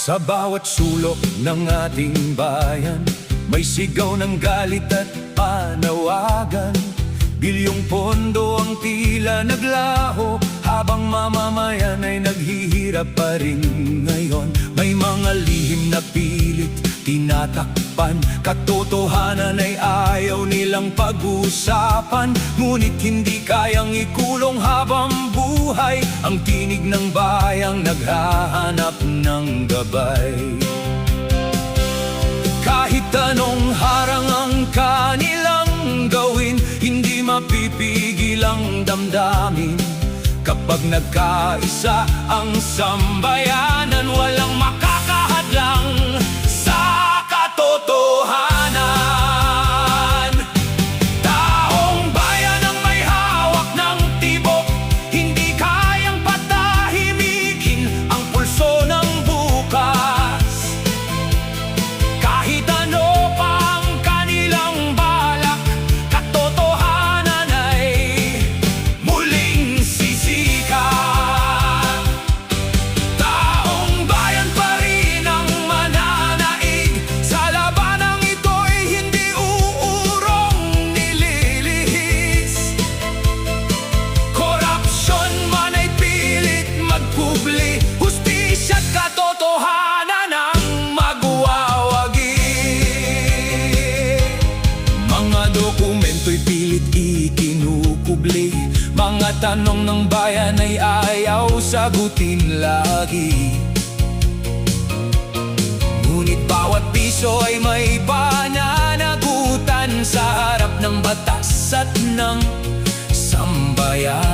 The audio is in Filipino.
Sa bawat sulok ng ating bayan, may sigaw ng galit at panawagan. Bilyong pondo ang tila naglaho, habang mamamayan ay naghihirap pa rin ngayon. May mga lihim na pilit tinatakpan, katotohanan ay ayaw nilang pag-usapan. Ngunit hindi kayang ikulong habang buhay ang tinig ng bayang naghahanap ng gabay. Kahit anong harang ang kanilang gawin, hindi mapipigil ang damdamin. Kapag nagkaisa ang sambayanan, walang makakahadlang sa katotohanan. Taong bayan ang may hawak ng tibok, hindi kayang patahimikin ang pulso ng bukas. Kahit ano pa ang kanilang balak, katotohanan ay muling sisikat. Taong bayan pa rin ang mananaig, sa labanang ito'y hindi uurong nililihis. Korupsyon man ay pilit magpubli, hustisya't katotohanan ang magwawagi. Mga dokumento'y pilit ikinukubli, mga tanong ng bayan ay ayaw sagutin lagi. Ngunit bawat piso ay may pananagutan sa harap ng batas at ng sambayan.